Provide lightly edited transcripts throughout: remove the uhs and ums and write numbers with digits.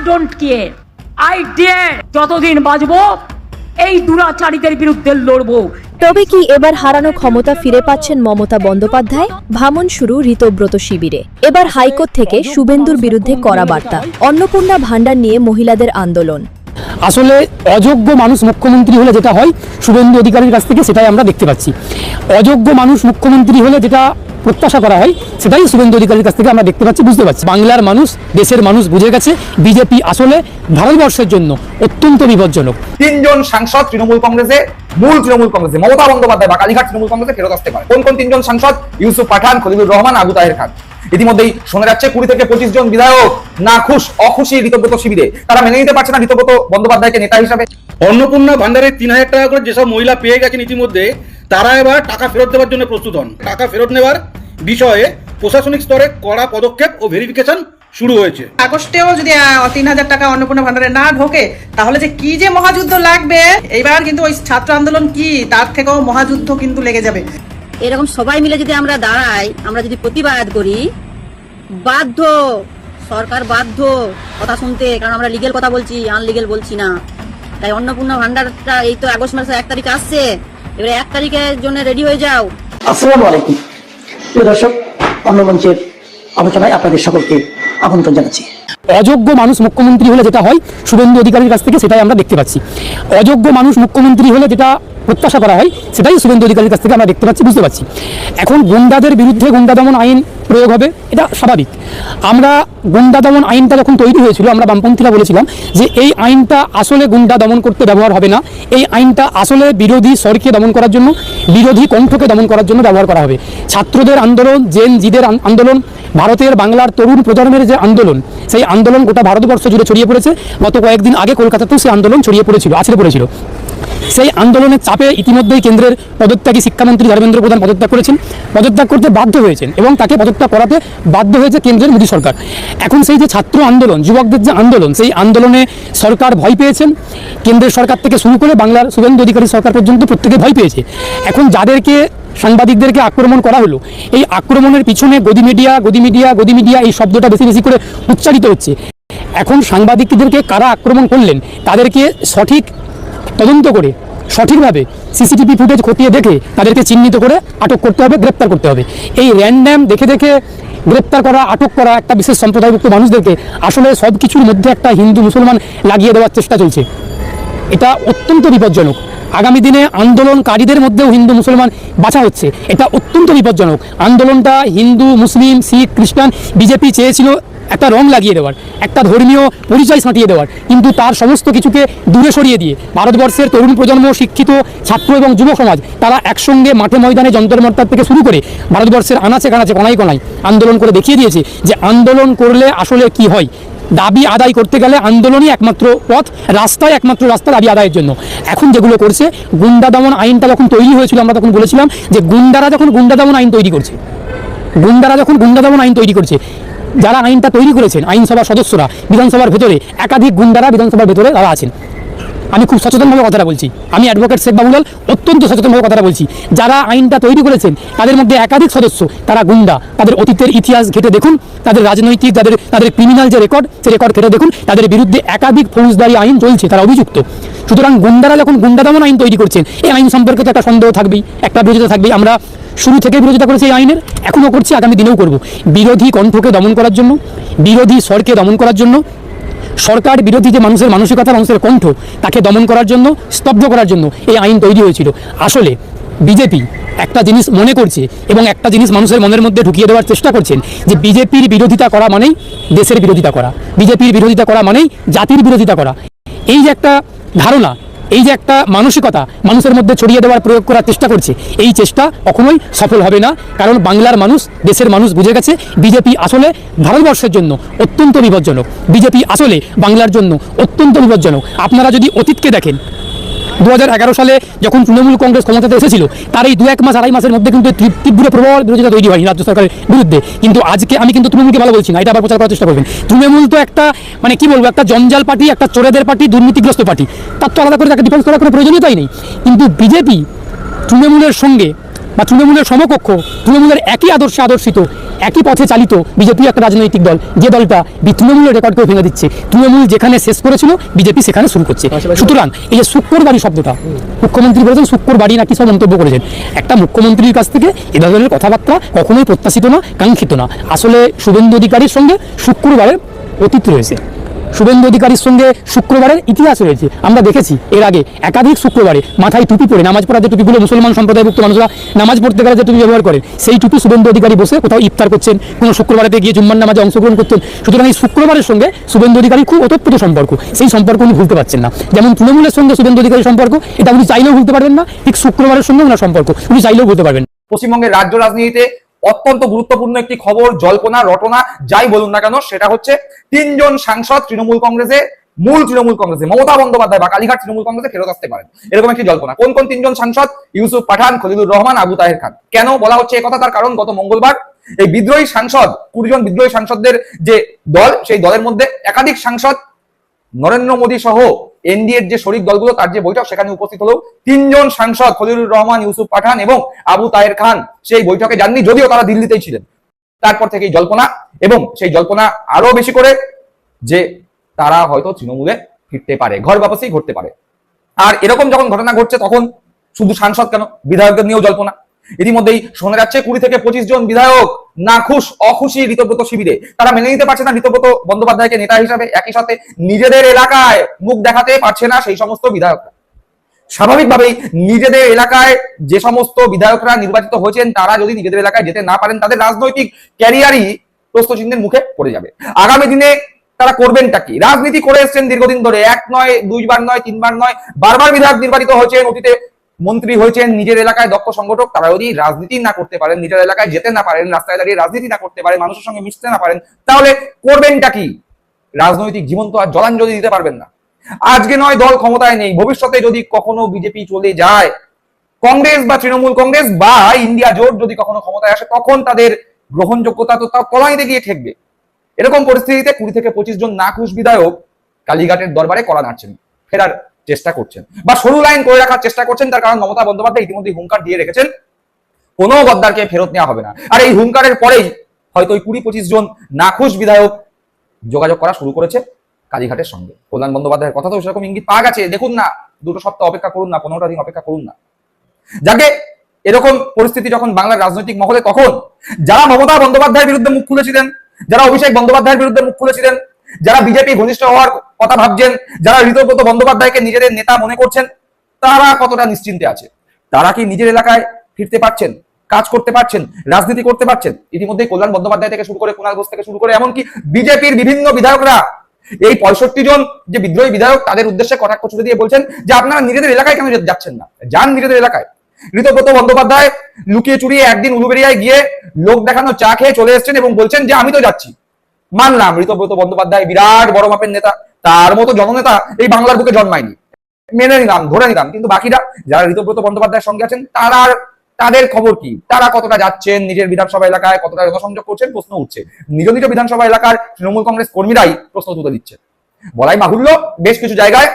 Don't care, I dare, যতদিন বাঁচবো এই দুরাচারীদের বিরুদ্ধে লড়বো। তবে কি এবার হারানো ক্ষমতা ফিরে পাচ্ছেন মমতা বন্দ্যোপাধ্যায়? ভামন শুরু ঋতব্রত শিবিরে। এবার হাইকোর্ট থেকে শুভেন্দুর বিরুদ্ধে কড়া বার্তা। অন্নপূর্ণা ভান্ডার নিয়ে মহিলাদের আন্দোলন। আসলে অযোগ্য মানুষ মুখ্যমন্ত্রী হলে যেটা হয় শুভেন্দু অধিকারীর কাছ থেকে সেটাই আমরা দেখতে পাচ্ছি। অযোগ্য মানুষ মুখ্যমন্ত্রী হলে যেটা প্রত্যাশা করা হয় সেটাই শুভেন্দু অধিকারীর কাছ থেকে আমরা দেখতে পাচ্ছি, বুঝতে পারছি। বাংলার মানুষ, দেশের মানুষ বুঝে গেছে বিজেপি আসলে ভারতবর্ষের জন্য অত্যন্ত বিপজ্জনক। 3 জন সাংসদ তৃণমূল কংগ্রেসে, মূল তৃণমূল কংগ্রেসে, মমতা বন্দ্যোপাধ্যায় বা কালীঘাট তৃণমূল কংগ্রেসে ফেরত আসতে পারে। কোন কোন 3 জন সাংসদ? ইউসুফ পাঠান, খলিলুর রহমান, আবু তাহের খান। ইতিমধ্যেই শোনা যাচ্ছে 20 থেকে 25 জন বিধায়ক অখুশি ঋতব্রত শিবিরে। তারা মেনে নিতে পারছে না ঋতব্রত বন্দ্যোপাধ্যায়কে নেতা হিসাবে। অন্নপূর্ণা ভান্ডারের 3000 টাকা করে যেসব মহিলা পেয়ে গেছেন ইতিমধ্যে, তারা এবার টাকা ফেরত দেওয়ার জন্য প্রস্তুত হন। টাকা ফেরত নেওয়ার বিষয়ে প্রশাসনিক স্তরে কড়া পদক্ষেপ ও ভেরিফিকেশন শুরু হয়েছে। আগস্টেও যদি 3000 টাকা অন্নপূর্ণা ভান্ডারে না ঢোকে তাহলে যে কি যে মহাযুদ্ধ লাগবে, এইবার কিন্তু ওই ছাত্র আন্দোলন কি তার থেকেও মহাযুদ্ধ কিন্তু লেগে যাবে। এরকম সবাই মিলে যদি আমরা দাঁড়াই, আমরা যদি প্রতিবাদ করি, বাধ্য সরকার বাধ্য কথা শুনতে, কারণ আমরা লিগেল কথা বলছি, আনলিগেল বলছি না। তাই অন্নপূর্ণা ভান্ডারটা এই তো আগস্ট মাসের 1 তারিখ আসছে, এবারে 1 তারিখের জন্য রেডি হয়ে যাও। আসসালামু আলাইকুম প্রিয় দর্শক, অন্নমঞ্চের আলোচনায় আপনাদের সকলকে আমন্ত্রণ জানাচ্ছি। অযোগ্য মানুষ মুখ্যমন্ত্রী হলে যেটা হয় শুভেন্দু অধিকারীর কাছ থেকে সেটাই আমরা দেখতে পাচ্ছি। অযোগ্য মানুষ মুখ্যমন্ত্রী হলে যেটা প্রত্যাশা করা হয় সেটাই শুভেন্দু অধিকারীর কাছ থেকে আমরা দেখতে পাচ্ছি, বুঝতে পারছি। এখন গুন্ডাদের বিরুদ্ধে গুন্ডা দমন আইন প্রয়োগ হবে, এটা স্বাভাবিক। আমরা গুন্ডা দমন আইনটা যখন তৈরি হয়েছিল, আমরা বামপন্থীরা বলেছিলাম যে এই আইনটা আসলে গুন্ডা দমন করতে ব্যবহার হবে না, এই আইনটা আসলে বিরোধী স্বরকে দমন করার জন্য, বিরোধী কণ্ঠকে দমন করার জন্য ব্যবহার করা হবে। ছাত্রদের আন্দোলন, জেন জিদের আন্দোলন, ভারতের বাংলার তরুণ প্রজন্মের যে আন্দোলন, সেই আন্দোলন গোটা ভারতবর্ষ জুড়ে ছড়িয়ে পড়েছে। গত কয়েকদিন আগে কলকাতাতেও সেই আন্দোলন ছড়িয়ে পড়েছিল, আছড়ে পড়েছিল। সেই আন্দোলনের চাপে ইতিমধ্যেই কেন্দ্রের পদত্যাগী শিক্ষামন্ত্রী ধর্মেন্দ্র প্রধান পদত্যাগ করেছেন, পদত্যাগ করতে বাধ্য হয়েছেন এবং তাকে পদত্যাগ করাতে বাধ্য হয়েছে কেন্দ্রের মোদী সরকার। এখন সেই যে ছাত্র আন্দোলন, যুবকদের যে আন্দোলন, সেই আন্দোলনে সরকার ভয় পেয়েছেন। কেন্দ্রের সরকার থেকে শুরু করে বাংলার শুভেন্দু অধিকারী সরকার পর্যন্ত প্রত্যেকে ভয় পেয়েছে। এখন যাদেরকে সাংবাদিকদেরকে আক্রমণ করা হলো, এই আক্রমণের পিছনে গদি মিডিয়া এই শব্দটা বেশি বেশি করে উচ্চারিত হচ্ছে। এখন সাংবাদিকদেরকে কারা আক্রমণ করলেন তাদেরকে সঠিক তদন্ত করে সঠিকভাবে সিসিটিভি ফুটেজ খতিয়ে দেখে তাদেরকে চিহ্নিত করে আটক করতে হবে, গ্রেপ্তার করতে হবে। এই র্যান্ডম দেখে গ্রেপ্তার করা, আটক করা একটা বিশেষ সম্প্রদায়ভুক্ত মানুষদেরকে আসলে সব কিছুর মধ্যে একটা হিন্দু মুসলমান লাগিয়ে দেওয়ার চেষ্টা চলছে। এটা অত্যন্ত বিপজ্জনক। আগামী দিনে আন্দোলনকারীদের মধ্যেও হিন্দু মুসলমান বাঁচা হচ্ছে, এটা অত্যন্ত বিপজ্জনক। আন্দোলনটা হিন্দু, মুসলিম, শিখ, খ্রিস্টান, বিজেপি চেয়েছিল একটা রং লাগিয়ে দেওয়ার, একটা ধর্মীয় পরিচয় ছাঁটিয়ে দেওয়ার, কিন্তু তার সমস্ত কিছুকে দূরে সরিয়ে দিয়ে ভারতবর্ষের তরুণ প্রজন্ম, শিক্ষিত ছাত্র এবং যুব সমাজ তারা একসঙ্গে মাঠে ময়দানে যন্তর মন্তর থেকে শুরু করে ভারতবর্ষের আনাচে কানাচে কোনায় কোনায় আন্দোলন করে দেখিয়ে দিয়েছে যে আন্দোলন করলে আসলে কি হয়। দাবি আদায় করতে গেলে আন্দোলনই একমাত্র পথ, রাস্তায় একমাত্র রাস্তা দাবি আদায়ের জন্য। এখন যেগুলো করছে, গুন্ডা দমন আইনটা যখন তৈরি হয়েছিল আমরা তখন বলেছিলাম যে গুন্ডারা যখন গুন্ডা দমন আইন তৈরি করছে, যারা আইনটা তৈরি করেছেন আইনসভার সদস্যরা, বিধানসভার ভেতরে একাধিক গুন্ডারা বিধানসভার ভেতরে তারা আছেন। আমি খুব সচেতনভাবে কথাটা বলছি, আমি অ্যাডভোকেট শেখ বাবুলাল অত্যন্ত সচেতনভাবে কথাটা বলছি। যারা আইনটা তৈরি করেছেন তাদের মধ্যে একাধিক সদস্য তারা গুন্ডা। তাদের অতীতের ইতিহাস ঘেটে দেখুন, তাদের রাজনৈতিক, তাদের ক্রিমিনাল যে রেকর্ড, সেই রেকর্ড ঘেটে দেখুন, তাদের বিরুদ্ধে একাধিক ফৌজদারি আইন চলছে, তারা অভিযুক্ত। সুতরাং গুন্ডারা যখন গুন্ডা দমন আইন তৈরি করছেন, এই আইন সম্পর্কে তো একটা সন্দেহ থাকবেই, একটা বিরোধিতা থাকবেই। আমরা শুরু থেকে বিরোধিতা করেছি এই আইনের, এখনও করছি, আগামী দিনেও করব। বিরোধী কণ্ঠকে দমন করার জন্য, বিরোধী স্বরকে দমন করার জন্য, সরকার বিরোধী যে মানুষের মানসিকতা, মানুষের কণ্ঠ, তাকে দমন করার জন্য, স্তব্ধ করার জন্য এই আইন তৈরি হয়েছিল। আসলে বিজেপি একটা জিনিস মনে করছে এবং একটা জিনিস মানুষের মনের মধ্যে ঢুকিয়ে দেওয়ার চেষ্টা করছেন যে বিজেপির বিরোধিতা করা মানেই দেশের বিরোধিতা করা, বিজেপির বিরোধিতা করা মানেই জাতির বিরোধিতা করা। এই যে একটা ধারণা, এই যে একটা মানসিকতা মানুষের মধ্যে ছড়িয়ে দেওয়ার প্রয়োগ করার চেষ্টা করছে, এই চেষ্টা কখনোই সফল হবে না। কারণ বাংলার মানুষ, দেশের মানুষ বুঝে গেছে বিজেপি আসলে ভারতবর্ষের জন্য অত্যন্ত বিপজ্জনক, বিজেপি আসলে বাংলার জন্য অত্যন্ত বিপজ্জনক। আপনারা যদি অতীতকে দেখেন, 2011 সালে যখন তৃণমূল কংগ্রেস ক্ষমতাতে এসেছিল, তার এই 2-1 মাস 2.5 মাসের মধ্যে কিন্তু তীব্র প্রবল বিরোধিতা তৈরি হয়নি রাজ্য সরকারের বিরুদ্ধে। কিন্তু আজকে আমি কিন্তু তৃণমূলকে ভালো বলছি না, এটা আবার প্রচার করার চেষ্টা করবেন। তৃণমূল তো একটা কি বলবো, একটা জঞ্জাল পার্টি, একটা চোরেদের পার্টি, দুর্নীতিগ্রস্ত পার্টি, তার তো আলাদা করে তাকে ডিফেন্স করার কোনো প্রয়োজনীয়তাই নেই। কিন্তু বিজেপি তৃণমূলের সঙ্গে বা তৃণমূলের সমকক্ষ, তৃণমূলের একই আদর্শে আদর্শিত, একই পথে চালিত বিজেপি একটা রাজনৈতিক দল, যে দলটা তৃণমূলের রেকর্ডকেও ভেঙে দিচ্ছে। তৃণমূল যেখানে শেষ করেছিল বিজেপি সেখানে শুরু করছে। সুতরাং এই যে শুক্কর বাড়ি শব্দটা মুখ্যমন্ত্রী বলেছেন, শুক্কর বাড়ি নাকি সব মন্তব্য করেছেন, একটা মুখ্যমন্ত্রীর কাছ থেকে এ ধরনের কথাবার্তা কখনোই প্রত্যাশিত না, কাঙ্ক্ষিত না। আসলে শুভেন্দু অধিকারীর সঙ্গে শুক্রবারের অতীত রয়েছে, শুভেন্দু অধিকারীর সঙ্গে শুক্রবারের ইতিহাস রয়েছে। আমরা দেখেছি এর আগে একাধিক শুক্রবারে মাথায় টুপি পরে, নামাজ পড়া যে টুপিগুলো মুসলমান সম্প্রদায়ভুক্ত মানুষরা নামাজ পড়তে গেলে যে টুপি ব্যবহার করেন, সেই টুপি শুভেন্দু অধিকারী বসে কোথাও ইফতার করছেন, কোনো শুক্রবারেতে গিয়ে জুম্মার নামাজে অংশগ্রহণ করতেন। সুতরাং এই শুক্রবারের সঙ্গে শুভেন্দু অধিকারী খুব ওতপ্রোত সম্পর্ক, সেই সম্পর্ক উনি ভুলতে পারছেন না। যেমন তৃণমূলের সঙ্গে শুভেন্দু অধিকারীর সম্পর্ক, এটা উনি চাইলেও ভুলতে পারবেন না, ঠিক শুক্রবারের সঙ্গে ওনার সম্পর্ক উনি চাইলেও ভুলতে পারবেন। পশ্চিমবঙ্গের রাজ্য রাজনীতিতে অত্যন্ত গুরুত্বপূর্ণ একটি খবর, জল্পনা রটনা যাই বলুন না কেন, সেটা হচ্ছে 3 জন সাংসদ তৃণমূল কংগ্রেসে, মূল তৃণমূল কংগ্রেসে মমতা বন্দ্যোপাধ্যায় বা কালীঘাট তৃণমূল কংগ্রেসে ফেরত আসতে পারেন, এরকম একটি জল্পনা। কোন কোন 3 জন সাংসদ? ইউসুফ পাঠান, খলিলুর রহমান, আবু তাহের খান। কেন বলা হচ্ছে এই কথা? তার কারণ গত মঙ্গলবার এই বিদ্রোহী সাংসদ, 20 জন বিদ্রোহী সাংসদদের যে দল, সেই দলের মধ্যে একাধিক সাংসদ নরেন্দ্র মোদী সহ এনডিএর যে শরিক দলগুলো তার যে বৈঠক, সেখানে উপস্থিত হলেও 3 জন সাংসদ খলিলুর রহমান, ইউসুফ পাঠান এবং আবু তাহের খান সেই বৈঠকে যাননি, যদিও তারা দিল্লিতেই ছিলেন। তারপর থেকে এই জল্পনা, এবং সেই জল্পনা আরো বেশি করে যে তারা হয়তো তৃণমূলে ফিরতে পারে, ঘর বাপসি ঘটতে পারে। আর এরকম যখন ঘটনা ঘটছে তখন শুধু সাংসদ কেন, বিধায়কদের নিয়েও জল্পনা। ইতিমধ্যেই শোনা যাচ্ছে 20 থেকে 25 জন বিধায়ক নাখুশ, অখুশি ঋতব্রত শিবিরে। তারা মেনে নিতে পারছে না ঋতব্রত বন্দ্যোপাধ্যায়কে নেতা হিসাবে, একই সাথে নিজেদের এলাকায় মুখ দেখাতে পারছে না সেই সমস্ত বিধায়করা। স্বাভাবিকভাবেই নিজেদের এলাকায় যে সমস্ত বিধায়করা নির্বাচিত হয়েছেন, তারা যদি নিজেদের এলাকায় যেতে না পারেন, তাদের রাজনৈতিক ক্যারিয়ারই প্রশ্নচিহ্নের মুখে পড়ে যাবে। আগামী দিনে তারা করবেনটা কি? রাজনীতি করে এসছেন দীর্ঘদিন ধরে, 1 নয়, 2 বার নয়, 3 বার নয়, বারবার বিধায়ক নির্বাচিত হয়েছেন, অতীতে মন্ত্রী হয়েছেন, নিজের এলাকায় দক্ষ সংগঠক। তারা যদি রাজনীতি না করতে পারেন, নিজের এলাকায় যেতে না পারেন, রাস্তায় দাঁড়িয়ে রাজনীতি না করতে পারেন, মানুষের সঙ্গে মিশতে না পারেন, তাহলে করবেনটা কি? রাজনৈতিক জীবন তো আর জলাঞ্জলি দিতে পারবেন না। আজকে নয় দল ক্ষমতায় নেই, ভবিষ্যতে যদি কখনো বিজেপি চলে যায়, কংগ্রেস বা তৃণমূল কংগ্রেস বা ইন্ডিয়া জোট যদি কখনো ক্ষমতায় আসে, তখন তাদের গ্রহণযোগ্যতা তো তার তলানিতে গিয়ে ঠেকবে। এরকম পরিস্থিতিতে 20 থেকে 25 জন নাখুশ বিধায়ক কালীঘাটের দরবারে কড়া নাড়ছেন, ফেরার চেষ্টা করছেন বা সরু লাইন করে রাখার চেষ্টা করছেন। তার কারণ মমতা বন্দ্যোপাধ্যায় ইতিমধ্যে হুঙ্কার দিয়ে রেখেছেন, কোনো গদ্দারকে ফেরত নেওয়া হবে না। আর এই হুঙ্কারের পরেই হয়তো ওই 20-25 জন নাখুশ বিধায়ক যোগাযোগ করা শুরু করেছে কালীঘাটের সঙ্গে। কল্যাণ বন্দ্যোপাধ্যায়ের কথা তো সেরকম ইঙ্গিত পাওয়া গেছে। দেখুন না, 2 সপ্তাহ অপেক্ষা করুন না, 15টা দিন অপেক্ষা করুন না। যাকে এরকম পরিস্থিতি যখন বাংলার রাজনৈতিক মহলে, তখন যারা মমতা বন্দ্যোপাধ্যায়ের বিরুদ্ধে মুখ খুলেছিলেন, যারা অভিষেক বন্দ্যোপাধ্যায়ের বিরুদ্ধে মুখ খুলেছিলেন, যারা বিজেপি ঘনিষ্ঠ হওয়ার কথা ভাবছেন, যারা ঋতব্রত বন্দ্যোপাধ্যায়কে নিজেদের নেতা মনে করছেন, তারা কতটা নিশ্চিন্তে আছে? তারা কি নিজের এলাকায় ফিরতে পারছেন, কাজ করতে পারছেন, রাজনীতি করতে পারছেন? ইতিমধ্যে কল্যাণ বন্দ্যোপাধ্যায় থেকে শুরু করে, কুণাল ঘোষ থেকে শুরু করে, এমনকি বিজেপির বিভিন্ন বিধায়করা এই 65 জন যে বিদ্রোহী বিধায়ক, তাদের উদ্দেশ্যে কটাক্ষ ছুড়ে দিয়ে বলছেন যে আপনারা নিজেদের এলাকায় কেন যাচ্ছেন না, যান নিজেদের এলাকায়। ঋতব্রত বন্দ্যোপাধ্যায় লুকিয়ে চুরিয়ে একদিন উলুবেড়িয়ায় গিয়ে লোক দেখানো চা খেয়ে চলে এসেছেন এবং বলছেন যে আমি তো যাচ্ছি। মানলাম ঋতব্রত বন্দ্যোপাধ্যায় বিরাট বড় মাপের নেতা, তার মতো জননেতা এই বাংলার বুকে জন্মায়নি, মেনে নিলাম, ধরে নিলাম। কিন্তু বাকিরা যারা ঋতব্রত বন্দ্যোপাধ্যায়ের সঙ্গে আছেন, তাদের খবর কি? তারা কতটা যাচ্ছেন নিজের বিধানসভা এলাকায়, কতটা জনসংযোগ করছেন? প্রশ্ন উঠছে। নিজ নিজ বিধানসভা এলাকার তৃণমূল কংগ্রেস কর্মীরাই প্রশ্ন তুলে দিচ্ছে। বলাই বাহুল্য, বেশ কিছু জায়গায়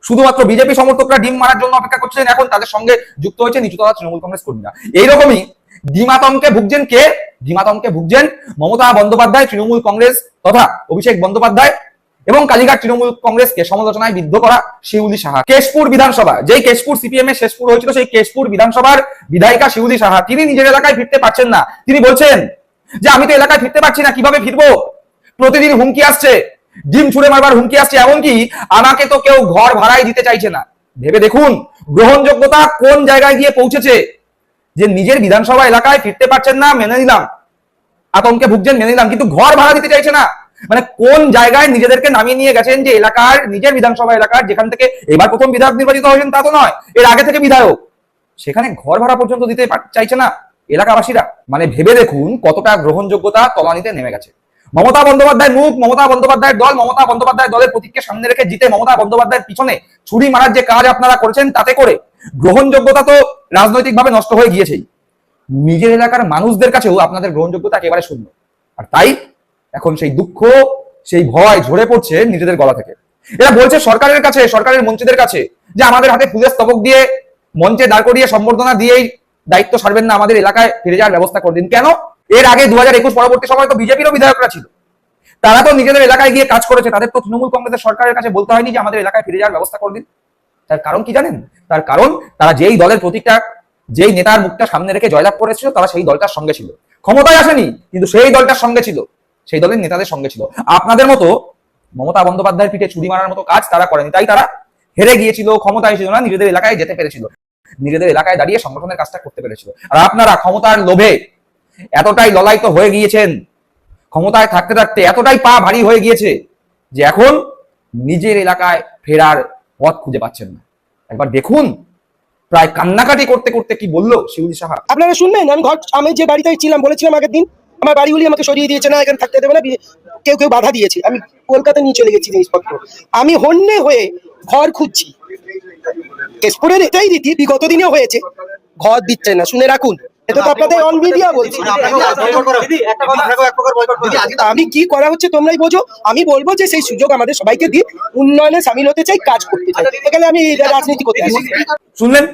শুধুমাত্র বিজেপি সমর্থকরা ডিম মারার জন্য অপেক্ষা করছেন, এখন তাদের সঙ্গে যুক্ত হয়েছে নিচুতলা তৃণমূল কংগ্রেস কর্মীরা। এইরকমই ডিমাতঙ্কে ভুগছেন কে? ডিমাতঙ্কে ভুগছেন মমতা বন্দ্যোপাধ্যায়, তৃণমূল কংগ্রেস তথা অভিষেক বন্দ্যোপাধ্যায় এবং কালীঘাট তৃণমূল কংগ্রেসকে সমালোচনায় বিদ্ধ করা শিউলি সাহা। কেশপুর বিধানসভা, যেই কেশপুর সিপিএম এর শেষপুর হয়েছিল, সেই কেশপুর বিধানসভার বিধায়িকা শিউলি সাহা, তিনি নিজের এলাকায় ফিরতে পারছেন না। তিনি বলছেন যে আমি তো এলাকায় ফিরতে পারছি না, কিভাবে ফিরবো? প্রতিদিন হুমকি আসছে, ডিম ছুড়ে মারবার হুমকি আসছে, এমনকি আমাকে তো কেউ ঘর ভাড়ায় দিতে চাইছে না। ভেবে দেখুন গ্রহণযোগ্যতা কোন জায়গায় গিয়ে পৌঁছেছে, যে নিজের বিধানসভা এলাকায় ফিরতে পারছেন না, মেনে নিলাম, আতঙ্কে ভুগছেন, মেনে নিলাম, কিন্তু ঘর ভাড়া দিতে চাইছে না। মানে কোন জায়গায় নিজেদেরকে নামিয়ে নিয়ে গেছেন, যে এলাকার, নিজের বিধানসভা এলাকার, যেখান থেকে এবার প্রথম বিধায়ক নির্বাচিত হয়েছেন তা তো নয়, এর আগে থেকে বিধায়ক, সেখানে ঘর ভাড়া পর্যন্ত দিতে চাইছে না এলাকাবাসীরা। মানে ভেবে দেখুন কতটা গ্রহণযোগ্যতা তলানিতে নেমে গেছে। মমতা বন্দ্যোপাধ্যায় মুখ, মমতা বন্দ্যোপাধ্যায়ের দল, মমতা বন্দ্যোপাধ্যায় দলের প্রতীককে সামনে রেখে জিতে মমতা বন্দ্যোপাধ্যায়ের পিছনে ছুরি মারার যে কাজ আপনারা করেছেন, তাতে করে গ্রহণযোগ্যতা তো রাজনৈতিকভাবে নষ্ট হয়ে গিয়েছেই, নিজের এলাকার মানুষদের কাছেও আপনাদের গ্রহণযোগ্যতা একেবারে শূন্য। আর তাই এখন সেই দুঃখ, সেই ভয় ঝরে পড়ছে নিজেদের গলা থেকে। এরা বলছে সরকারের কাছে, সরকারের মন্ত্রীদের কাছে, যে আমাদের হাতে ফুলের স্তবক দিয়ে মঞ্চে দাঁড় করিয়ে সম্বর্ধনা দিয়েই দায়িত্ব সারবেন না, আমাদের এলাকায় ফিরে যাওয়ার ব্যবস্থা করে দিন। কেন? এর আগে 2021 পরবর্তী সময় তো বিজেপিরও বিধায়করা ছিল, তারা তো নিজেদের এলাকায় গিয়ে কাজ করেছে, তাদের তো তৃণমূল কংগ্রেসের সরকারের কাছে বলতে হয়নি যে আমাদের এলাকায় ফিরে যাওয়ার ব্যবস্থা করে দিন। তার কারণ কি জানেন? তার কারণ তারা যেই দলের প্রতীকটা, যেই নেতার মুখটা সামনে রেখে জয়লাভ করেছিল, তারা সেই দলটার সঙ্গে ছিল। ক্ষমতায় আসেনি, কিন্তু সেই দলটার সঙ্গে ছিল, সেই দলের নেতাদের সঙ্গে ছিল। আপনাদের মতো মমতা বন্দ্যোপাধ্যায়ের পিঠে ছুরি মারার মতো কাজ তারা করেনি, তাই তারা হেরে গিয়েছিল, ক্ষমতায় ছিল না, নিজেদের এলাকায় যেতে পেরেছিল, নিজেদের এলাকায় দাঁড়িয়ে সংগঠনের কাজটা করতে পেরেছিল। আর আপনারা ক্ষমতার লোভে এতটাই ললায়িত হয়ে গিয়েছেন, ক্ষমতায় থাকতে থাকতে এতটাই পা ভারী হয়ে গিয়েছে যে এখন নিজের এলাকায় ফেরার পথ খুঁজে পাচ্ছেন না। একবার দেখুন, প্রায় কান্নাকাটি করতে করতে কি বললো শিউলি সাহা। আপনারা শুনবেন, আমি যে বাড়িতে ছিলাম, বলেছিলাম আগের দিন, আমার বাড়িগুলি আমাকে সরিয়ে দিয়েছে, না এখানে থাকতে দেবে না, কেউ কেউ বাধা দিয়েছে, আমি কলকাতা নিয়ে চলে গেছি জিনিসপত্র। আমি হন্যে হয়ে ঘর খুঁজছি। কেশপুরের এটাই রীতি, বিগত দিনে হয়েছে, ঘর দিচ্ছে না, শুনে রাখুন। এটা তো আপনাদের অন মিডিয়া বলছি। আমি কি করা হচ্ছে তোমরাই বোঝো। আমি বলবো যে সেই সুযোগ আমাদের সবাইকে দিন, উন্নয়নে সামিল হতে চাই, কাজ করতে চাই, এখানে আমি রাজনীতি করতে চাই। শুনলেন?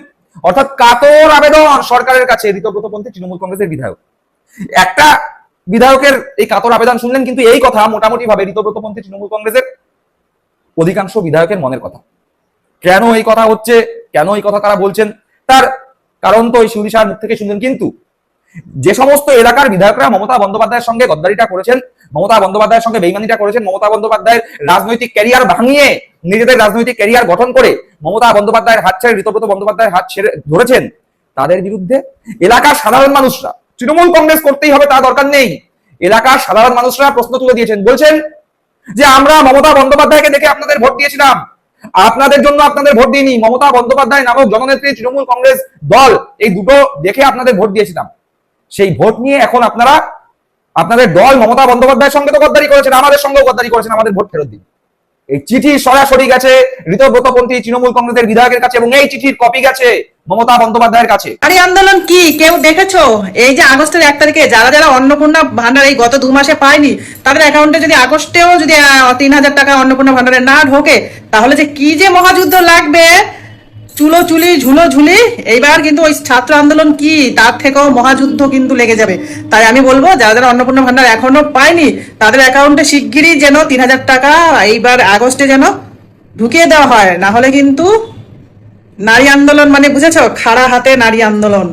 অর্থাৎ কাতর আবেদন সরকারের কাছে ঋতব্রতপন্থী তৃণমূল কংগ্রেসের বিধায়ক। একটা বিধায়কের এই কাতর আবেদন শুনলেন, কিন্তু এই কথা মোটামুটি ভাবে ঋতব্রতপন্থী তৃণমূল কংগ্রেসের অধিকাংশ বিধায়কের মনের কথা। কেন এই কথা হচ্ছে, কেন এই কথা তারা বলছেন, তার কারণ তো ওই শিউলি সাহার মুখ থেকে শুনলেন। কিন্তু যে সমস্ত এলাকার বিধায়করা মমতা বন্দ্যোপাধ্যায়ের সঙ্গে গদ্দারিটা করেছেন, মমতা বন্দ্যোপাধ্যায়ের সঙ্গে বেইমানিটা করেছেন, মমতা বন্দ্যোপাধ্যায়ের রাজনৈতিক ক্যারিয়ার ভাঙিয়ে নিজেদের রাজনৈতিক ক্যারিয়ার গঠন করে মমতা বন্দ্যোপাধ্যায়ের হাত ছেড়ে ঋতব্রত বন্দ্যোপাধ্যায়ের হাত ছেড়ে ধরেছেন, তাদের বিরুদ্ধে এলাকার সাধারণ মানুষরা, তৃণমূল কংগ্রেস করতেই হবে তা দরকার নেই, এলাকার সাধারণ মানুষরা প্রশ্ন তুলে দিয়েছেন। বলছেন যে আমরা মমতা বন্দ্যোপাধ্যায়কে দেখে আপনাদের ভোট দিয়েছিলাম, আপনাদের জন্য আপনাদের ভোট দিইনি, মমতা বন্দ্যোপাধ্যায় নামক জননেত্রী, তৃণমূল কংগ্রেস দল, এই দুটো দেখে আপনাদের ভোট দিয়েছিলাম। সেই ভোট নিয়ে এখন আপনারা আপনাদের দল মমতা বন্দ্যোপাধ্যায়ের সঙ্গে তো গদ্দারি করেছেন, আমাদের সঙ্গেও গদ্দারি করেছেন, আমাদের ভোট ফেরত দিন। এই চিঠি সরাসরি গেছে ঋতব্রতপন্থী তৃণমূল কংগ্রেসের বিধায়কের কাছে এবং এই চিঠির কপি গেছে মমতা বন্দ্যোপাধ্যায়ের কাছে। নারী আন্দোলন কি কেউ দেখেছো? এই যে আগস্টের 1 তারিখে যারা যারা অন্নপূর্ণা ভান্ডার এই গত 2 মাসে পায়নি, তাদের অ্যাকাউন্টে যদি আগস্টেও যদি 3000 টাকা অন্নপূর্ণা ভান্ডারে না ঢোকে, তাহলে যে কি যে মহাযুদ্ধ লাগবে, চুলো চুলি ঝুলো ঝুলি, এইবার কিন্তু ওই ছাত্র আন্দোলন কি তার থেকেও মহাযুদ্ধ কিন্তু লেগে যাবে। তাই আমি বলবো যারা যারা অন্নপূর্ণা ভান্ডার এখনো পায়নি, তাদের অ্যাকাউন্টে শিগগিরই যেন 3000 টাকা এইবার আগস্টে যেন ঢুকিয়ে দেওয়া হয়, না হলে কিন্তু নারী আন্দোলন মানে বুঝেছো, খাড়া হাতে নারী আন্দোলন।